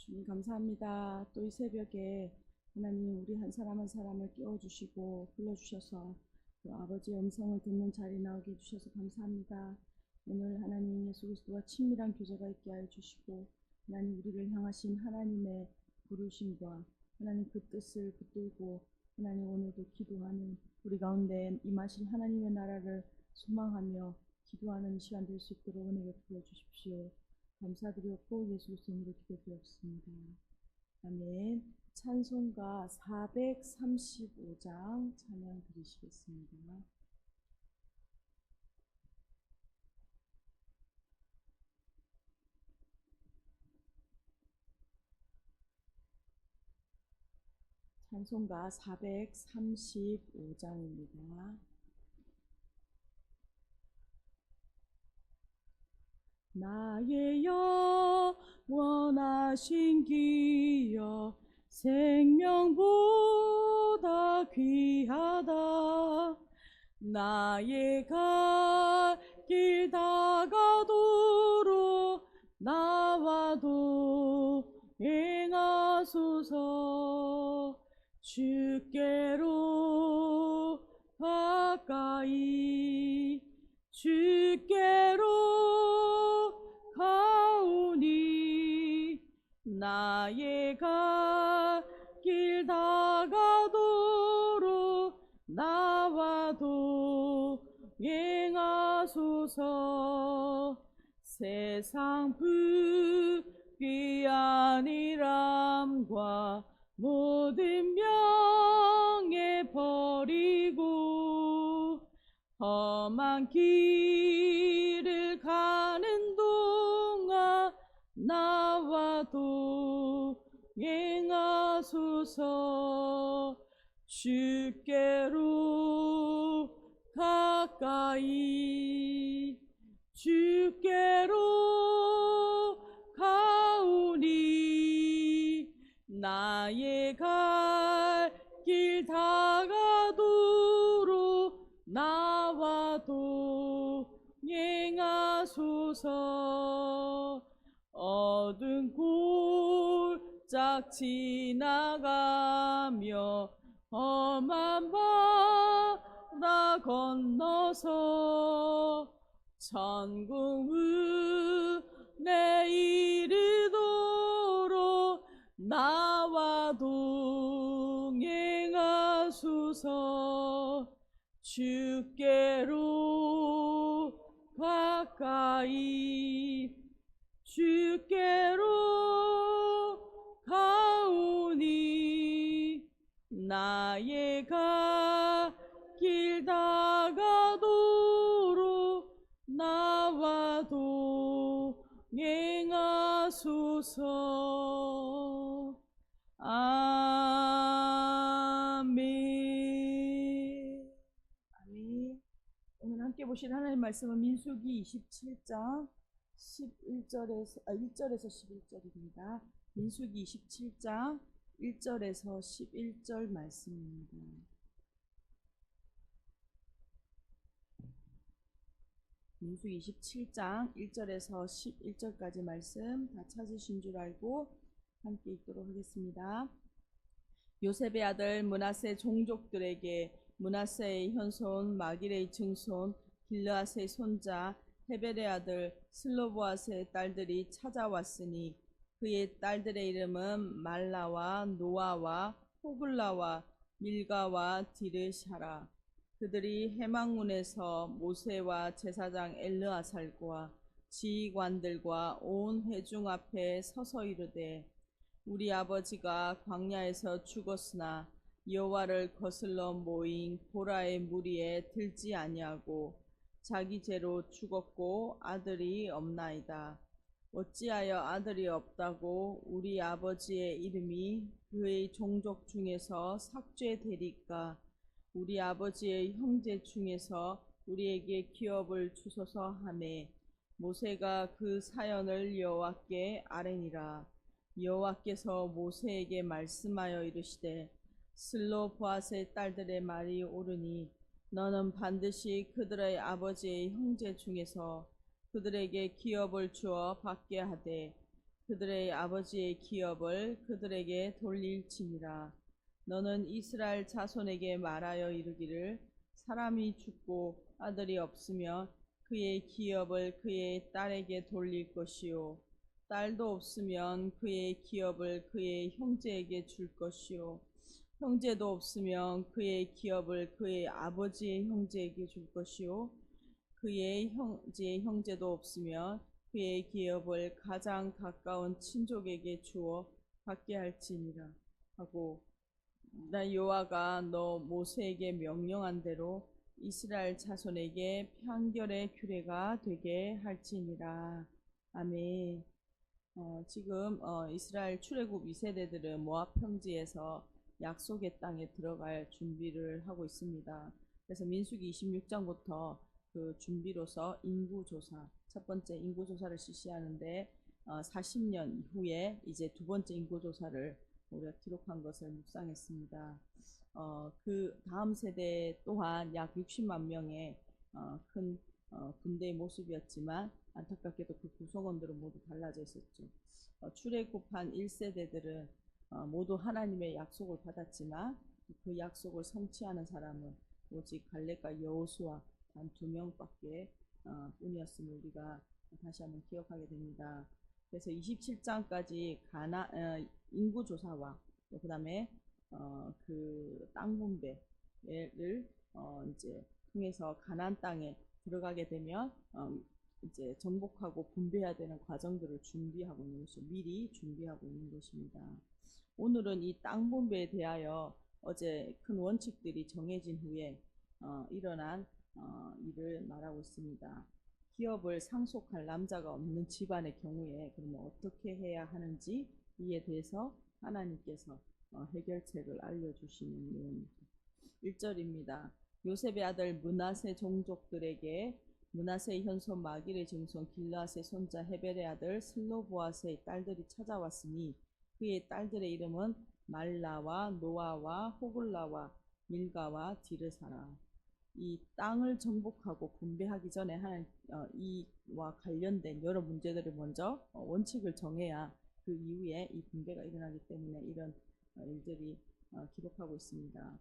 주님 감사합니다. 또 이 새벽에 하나님 우리 한 사람 한 사람을 깨워주시고 불러주셔서 그 아버지의 음성을 듣는 자리에 나오게 해주셔서 감사합니다. 오늘 하나님 예수 그리스도와 친밀한 교제가 있게 하여 주시고 하나님 우리를 향하신 하나님의 부르심과 하나님 그 뜻을 붙들고 하나님 오늘도 기도하는 우리 가운데 임하신 하나님의 나라를 소망하며 기도하는 이 시간 될 수 있도록 은혜 베풀어 주십시오. 감사드렸고 예수 그리스도로 기도드렸습니다. 아멘. 찬송가 435장 찬양 드리시겠습니다. 찬송가 435장입니다. 나의 영원하신 기여 생명보다 귀하다. 나의 갈 길 다가도록 나와도 행하소서. 주께로 가까이 주께로 가오니 나의 갈 길 다가도록 나와도 행하소서. 세상 부귀한 일함과 모든 명예 버리고 험한 길을 가는 동안 나와도 행하소서. 주께로 가까이 주께로 가오니 나의 갈 길 다가도록 나와도 행하소서. 어두운 골짝 지나가며 험한 바다 건너서 천국 은혜 이르도록 나와도 행하소서. 주께로 가까이 주께로 가오니 나의 갈 길 다가도록 나와도 행하소서. 아멘. 아멘. 오늘 함께 보실 하나님 말씀은 민수기 27장 1절에서 11절입니다. 민수기 27장 1절에서 11절 말씀입니다. 민수기 27장 1절에서 11절까지 말씀 다 찾으신 줄 알고 함께 읽도록 하겠습니다. 요셉의 아들 므낫세 종족들에게 므낫세의 현손 마길의 증손 길르앗의 손자 헤벨의 아들 슬로보앗의 딸들이 찾아왔으니 그의 딸들의 이름은 말라와 노아와 호글라와 밀가와 디르샤라. 그들이 해망문에서 모세와 제사장 엘르아살과 지휘관들과 온 회중 앞에 서서 이르되 우리 아버지가 광야에서 죽었으나 여호와를 거슬러 모인 보라의 무리에 들지 아니하고 자기 죄로 죽었고 아들이 없나이다. 어찌하여 아들이 없다고 우리 아버지의 이름이 그의 종족 중에서 삭제되리까? 우리 아버지의 형제 중에서 우리에게 기업을 주소서 하매 모세가 그 사연을 여호와께 아뢰니라. 여호와께서 모세에게 말씀하여 이르시되 슬로보앗의 딸들의 말이 옳으니 너는 반드시 그들의 아버지의 형제 중에서 그들에게 기업을 주어 받게 하되 그들의 아버지의 기업을 그들에게 돌릴지니라. 너는 이스라엘 자손에게 말하여 이르기를 사람이 죽고 아들이 없으며 그의 기업을 그의 딸에게 돌릴 것이요 딸도 없으면 그의 기업을 그의 형제에게 줄 것이요 형제도 없으면 그의 기업을 그의 아버지의 형제에게 줄 것이요 그의 형제도 없으면 그의 기업을 가장 가까운 친족에게 주어 받게 할지니라 하고 나 여호와가 너 모세에게 명령한 대로 이스라엘 자손에게 판결의 규례가 되게 할지니라. 아멘. 지금 이스라엘 출애굽 2세대들은 모압 평지에서 약속의 땅에 들어갈 준비를 하고 있습니다. 그래서 민수기 26장부터 그 준비로서 인구조사, 첫 번째 인구조사를 실시하는데 40년 이후에 이제 두 번째 인구조사를 우리가 기록한 것을 묵상했습니다. 그 다음 세대 또한 약 60만 명의 큰 군대의 모습이었지만 안타깝게도 그 구성원들은 모두 달라져 있었죠. 출애굽한 1세대들은 모두 하나님의 약속을 받았지만 그 약속을 성취하는 사람은 오직 갈렙과 여호수아 단 2명밖에 뿐이었음을 우리가 다시 한번 기억하게 됩니다. 그래서 27장까지 인구조사와 그 다음에 그 땅 분배를 이제 통해서 가나안 땅에 들어가게 되면 이제 정복하고 분배해야 되는 과정들을 준비하고 있는 것이 미리 준비하고 있는 것입니다. 오늘은 이 땅 분배에 대하여 어제 큰 원칙들이 정해진 후에 일어난 일을 말하고 있습니다. 기업을 상속할 남자가 없는 집안의 경우에 그러면 어떻게 해야 하는지 이에 대해서 하나님께서 해결책을 알려주시는 내용입니다. 1절입니다. 요셉의 아들 므낫세 종족들에게 므낫세의 현손 마길의 증손 길라앗의 손자 헤벨의 아들 슬로보앗의 딸들이 찾아왔으니 그의 딸들의 이름은 말라와 노아와 호글라와 밀가와 디르사라. 이 땅을 정복하고 분배하기 전에 하나님 이와 관련된 여러 문제들을 먼저 원칙을 정해야 그 이후에 이 분배가 일어나기 때문에 이런 일들이 기록하고 있습니다.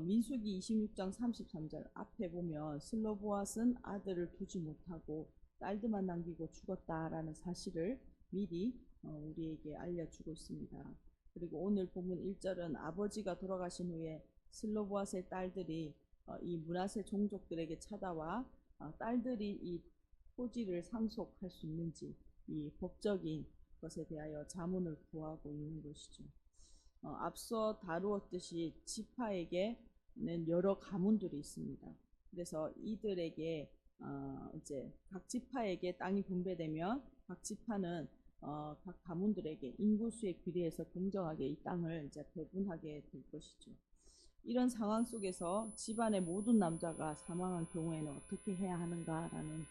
민수기 26장 33절 앞에 보면 슬로보앗은 아들을 두지 못하고 딸들만 남기고 죽었다라는 사실을 미리 우리에게 알려주고 있습니다. 그리고 오늘 본문 1절은 아버지가 돌아가신 후에 슬로보앗의 딸들이 이 므낫세 종족들에게 찾아와 딸들이 이 토지를 상속할 수 있는지 이 법적인 것에 대하여 자문을 구하고 있는 것이죠. 앞서 다루었듯이 지파에게는 여러 가문들이 있습니다. 그래서 이들에게 이제 각 지파에게 땅이 분배되면 각 지파는 각 가문들에게 인구수에 비례해서 공정하게 이 땅을 이제 배분하게 될 것이죠. 이런 상황 속에서 집안의 모든 남자가 사망한 경우에는 어떻게 해야 하는가라는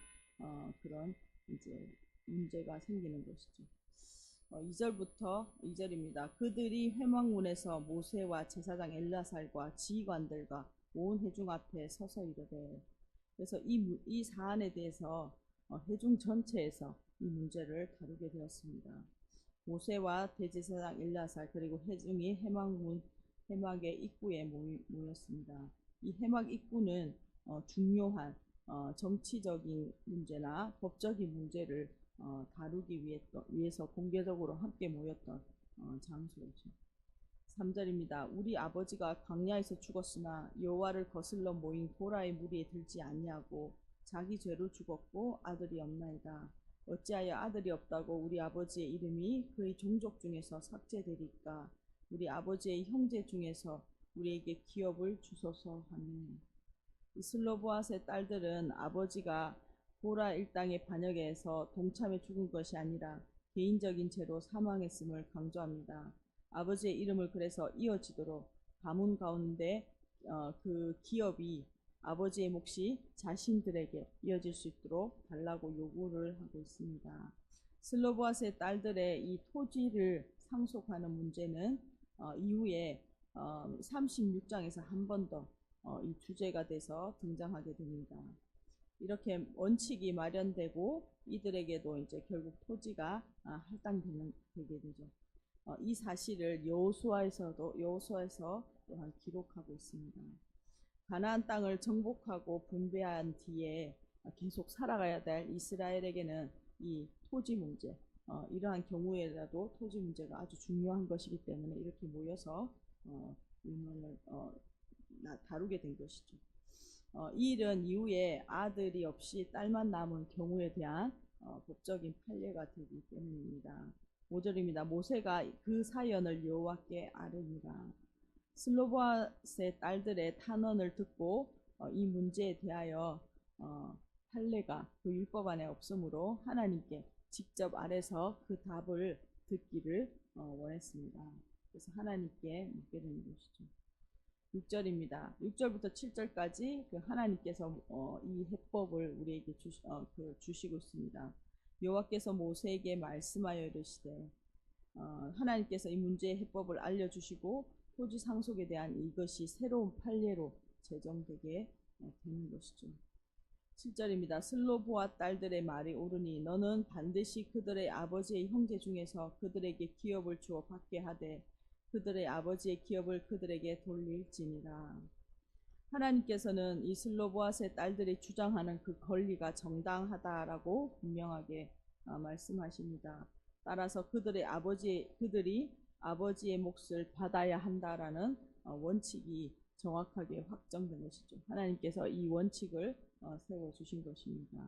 그런 이제 문제가 생기는 것이죠. 2절입니다. 그들이 회막문에서 모세와 제사장 엘라살과 지휘관들과 온 회중 앞에 서서 이르되. 그래서 이 사안에 대해서 회중 전체에서 이 문제를 다루게 되었습니다. 모세와 대제사장 엘라살 그리고 회중이 회막의 입구에 모였습니다. 이 회막 입구는 중요한 정치적인 문제나 법적인 문제를 다루기 위해서 공개적으로 함께 모였던 장소죠. 3절입니다. 우리 아버지가 광야에서 죽었으나 여호와를 거슬러 모인 고라의 무리에 들지 아니하고 자기 죄로 죽었고 아들이 없나이다. 어찌하여 아들이 없다고 우리 아버지의 이름이 그의 종족 중에서 삭제되리까? 우리 아버지의 형제 중에서 우리에게 기업을 주소서 하니. 이 슬로보앗의 딸들은 아버지가 고라 일당의 반역에서 동참해 죽은 것이 아니라 개인적인 죄로 사망했음을 강조합니다. 아버지의 이름을 그래서 이어지도록 가문 가운데 그 기업이 아버지의 몫이 자신들에게 이어질 수 있도록 달라고 요구를 하고 있습니다. 슬로보앗의 딸들의 이 토지를 상속하는 문제는 이후에 36장에서 한 번 더 이 주제가 돼서 등장하게 됩니다. 이렇게 원칙이 마련되고 이들에게도 이제 결국 토지가 할당되게 되죠. 이 사실을 여호수아에서 또한 기록하고 있습니다. 가나안 땅을 정복하고 분배한 뒤에 계속 살아가야 될 이스라엘에게는 이 토지 문제, 이러한 경우에라도 토지 문제가 아주 중요한 것이기 때문에 이렇게 모여서 의논을 다루게 된 것이죠. 이 일은 이후에 아들이 없이 딸만 남은 경우에 대한 법적인 판례가 되기 때문입니다. 5절입니다. 모세가 그 사연을 여호와께 아뢰니라. 슬로보앗의 딸들의 탄원을 듣고 이 문제에 대하여 판례가 그 율법 안에 없으므로 하나님께 직접 아래서 그 답을 듣기를 원했습니다. 그래서 하나님께 묻게 되는 것이죠. 6절입니다. 6절부터 7절까지 그 하나님께서 이 해법을 우리에게 주시고 있습니다. 여호와께서 모세에게 말씀하여 이르시되 하나님께서 이 문제의 해법을 알려주시고 토지 상속에 대한 이것이 새로운 판례로 제정되게 되는 것이죠. 7절입니다. 슬로보아 딸들의 말이 옳으니 너는 반드시 그들의 아버지의 형제 중에서 그들에게 기업을 주어 받게 하되 그들의 아버지의 기업을 그들에게 돌릴지니라. 하나님께서는 이 슬로보앗의 딸들이 주장하는 그 권리가 정당하다라고 분명하게 말씀하십니다. 따라서 그들이 아버지의 몫을 받아야 한다라는 원칙이 정확하게 확정된 것이죠. 하나님께서 이 원칙을 세워주신 것입니다.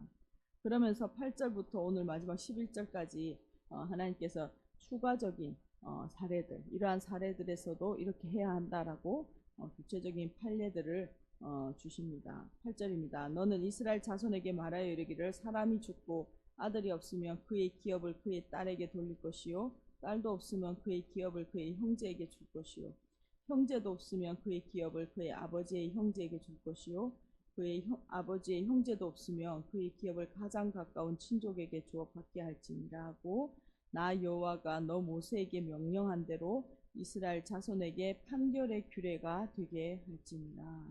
그러면서 8절부터 오늘 마지막 11절까지 하나님께서 추가적인 사례들, 이러한 사례들에서도 이렇게 해야 한다라고 구체적인 판례들을 주십니다. 8절입니다. 너는 이스라엘 자손에게 말하여 이르기를 사람이 죽고 아들이 없으면 그의 기업을 그의 딸에게 돌릴 것이요 딸도 없으면 그의 기업을 그의 형제에게 줄 것이요 형제도 없으면 그의 기업을 그의 아버지의 형제에게 줄 것이요 그의 아버지의 형제도 없으면 그의 기업을 가장 가까운 친족에게 주어 받게 할지니라 하고 나 여호와가 너 모세에게 명령한 대로 이스라엘 자손에게 판결의 규례가 되게 할지니라.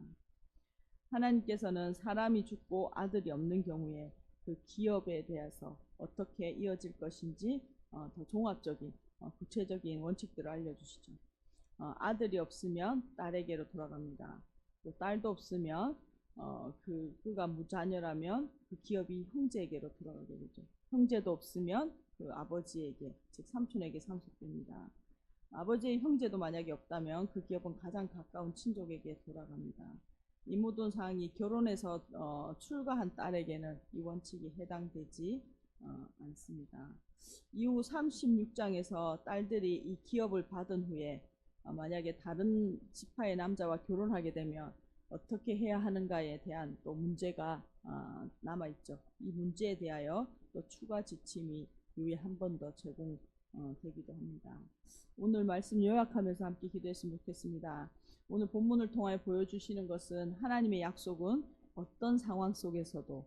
하나님께서는 사람이 죽고 아들이 없는 경우에 그 기업에 대해서 어떻게 이어질 것인지 더 종합적인 구체적인 원칙들을 알려주시죠. 아들이 없으면 딸에게로 돌아갑니다. 또 딸도 없으면 그가 무자녀라면 그 기업이 형제에게로 돌아가게 되죠. 형제도 없으면 그 아버지에게, 즉 삼촌에게 상속됩니다. 아버지의 형제도 만약에 없다면 그 기업은 가장 가까운 친족에게 돌아갑니다. 이 모든 사항이 결혼해서 출가한 딸에게는 이 원칙이 해당되지 않습니다. 이후 36장에서 딸들이 이 기업을 받은 후에 만약에 다른 지파의 남자와 결혼하게 되면 어떻게 해야 하는가에 대한 또 문제가 남아있죠. 이 문제에 대하여 또 추가 지침이 이후에 한 번 더 제공되기도 합니다. 오늘 말씀 요약하면서 함께 기도했으면 좋겠습니다. 오늘 본문을 통하여 보여주시는 것은 하나님의 약속은 어떤 상황 속에서도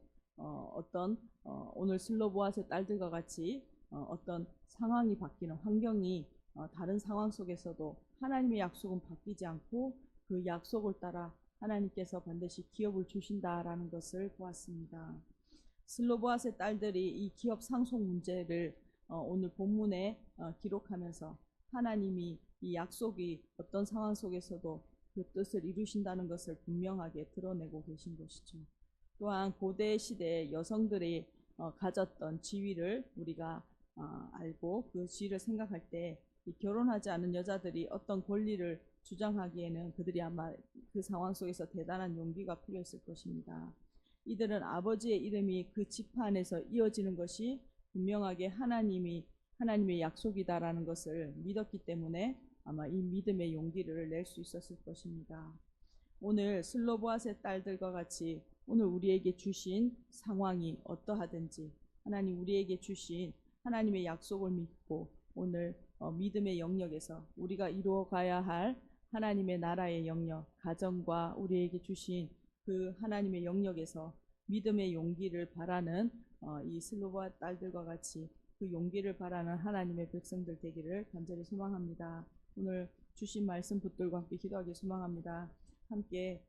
오늘 슬로보앗의 딸들과 같이 어떤 상황이 바뀌는 환경이 다른 상황 속에서도 하나님의 약속은 바뀌지 않고 그 약속을 따라 하나님께서 반드시 기업을 주신다라는 것을 보았습니다. 슬로보앗의 딸들이 이 기업 상속 문제를 오늘 본문에 기록하면서 하나님이 이 약속이 어떤 상황 속에서도 그 뜻을 이루신다는 것을 분명하게 드러내고 계신 것이죠. 또한 고대 시대의 여성들이 가졌던 지위를 우리가 알고 그 지위를 생각할 때 결혼하지 않은 여자들이 어떤 권리를 주장하기에는 그들이 아마 그 상황 속에서 대단한 용기가 필요했을 것입니다. 이들은 아버지의 이름이 그 지파 안에서 이어지는 것이 분명하게 하나님의 약속이다라는 것을 믿었기 때문에 아마 이 믿음의 용기를 낼 수 있었을 것입니다. 오늘 슬로보앗의 딸들과 같이 오늘 우리에게 주신 상황이 어떠하든지 하나님 우리에게 주신 하나님의 약속을 믿고 오늘 믿음의 영역에서 우리가 이루어가야 할 하나님의 나라의 영역, 가정과 우리에게 주신 그 하나님의 영역에서 믿음의 용기를 바라는 이 슬로보앗 딸들과 같이 그 용기를 바라는 하나님의 백성들 되기를 간절히 소망합니다. 오늘 주신 말씀 붙들고 함께 기도하기 소망합니다. 함께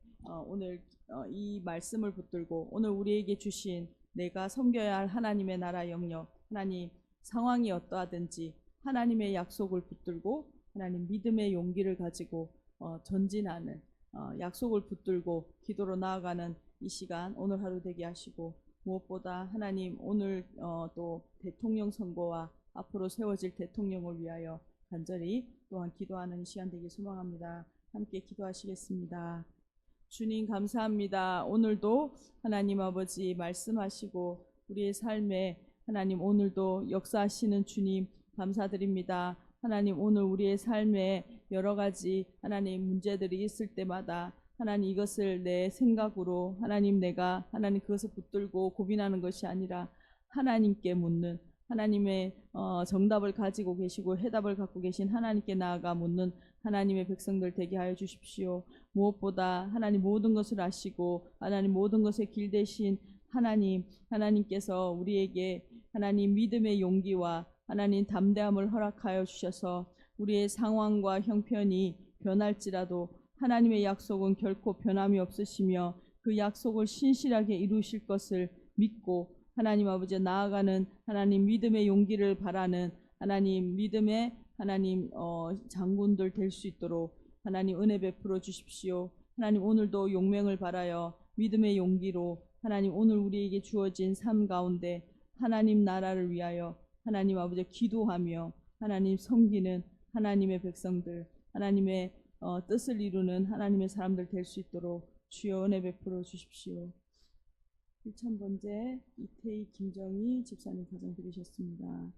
오늘 이 말씀을 붙들고 오늘 우리에게 주신 내가 섬겨야 할 하나님의 나라 영역, 하나님 상황이 어떠하든지 하나님의 약속을 붙들고 하나님 믿음의 용기를 가지고 전진하는 약속을 붙들고 기도로 나아가는 이 시간 오늘 하루 되게 하시고, 무엇보다 하나님 오늘 또 대통령 선거와 앞으로 세워질 대통령을 위하여 간절히 또한 기도하는 시간 되길 소망합니다. 함께 기도하시겠습니다. 주님 감사합니다. 오늘도 하나님 아버지 말씀하시고 우리의 삶에 하나님 오늘도 역사하시는 주님 감사드립니다. 하나님 오늘 우리의 삶에 여러 가지 하나님 문제들이 있을 때마다 하나님 이것을 내 생각으로 하나님 내가 하나님 그것을 붙들고 고민하는 것이 아니라 하나님께 묻는, 하나님의 정답을 가지고 계시고 해답을 갖고 계신 하나님께 나아가 묻는 하나님의 백성들 되게 하여 주십시오. 무엇보다 하나님 모든 것을 아시고 하나님 모든 것의 길 되신 하나님께서 우리에게 하나님 믿음의 용기와 하나님 담대함을 허락하여 주셔서 우리의 상황과 형편이 변할지라도 하나님의 약속은 결코 변함이 없으시며 그 약속을 신실하게 이루실 것을 믿고 하나님 아버지 나아가는 하나님 믿음의 용기를 바라는 하나님 믿음의 하나님 장군들 될 수 있도록 하나님 은혜 베풀어 주십시오. 하나님 오늘도 용맹을 바라여 믿음의 용기로 하나님 오늘 우리에게 주어진 삶 가운데 하나님 나라를 위하여 하나님 아버지 기도하며 하나님 섬기는 하나님의 백성들, 하나님의 뜻을 이루는 하나님의 사람들 될 수 있도록 주여 은혜 베풀어 주십시오. 1000번째 이태희 김정희 집사님 가정 드리셨습니다.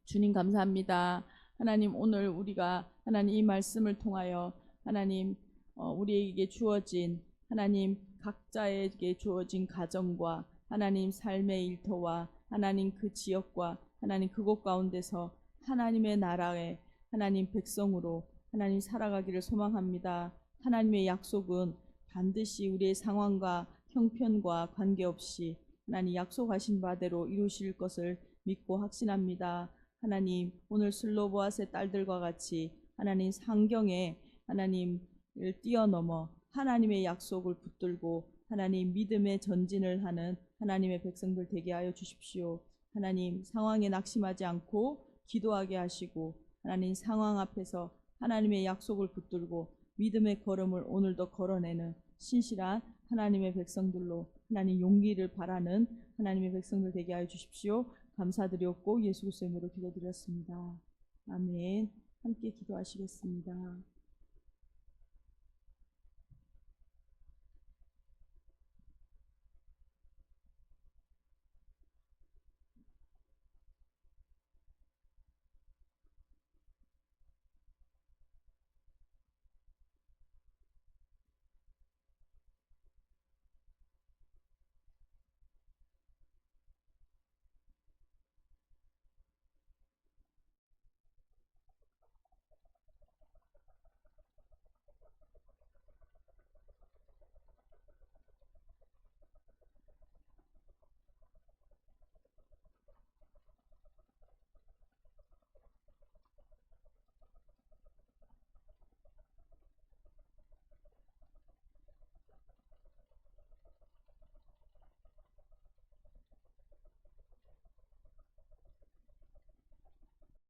주님 감사합니다. 하나님 오늘 우리가 하나님 이 말씀을 통하여 하나님 우리에게 주어진 하나님 각자에게 주어진 가정과 하나님 삶의 일터와 하나님 그 지역과 하나님 그곳 가운데서 하나님의 나라의 하나님 백성으로 하나님 살아가기를 소망합니다. 하나님의 약속은 반드시 우리의 상황과 형편과 관계없이 하나님 약속하신 바대로 이루실 것을 믿고 확신합니다. 하나님 오늘 슬로보아스의 딸들과 같이 하나님 상경에 하나님을 뛰어넘어 하나님의 약속을 붙들고 하나님 믿음의 전진을 하는 하나님의 백성들 되게 하여 주십시오. 하나님 상황에 낙심하지 않고 기도하게 하시고 하나님 상황 앞에서 하나님의 약속을 붙들고 믿음의 걸음을 오늘도 걸어내는 신실한 하나님의 백성들로 하나님 용기를 바라는 하나님의 백성들 되게 하여 주십시오. 감사드렸고 예수 그리스도의 이름으로 기도드렸습니다. 아멘. 함께 기도하시겠습니다.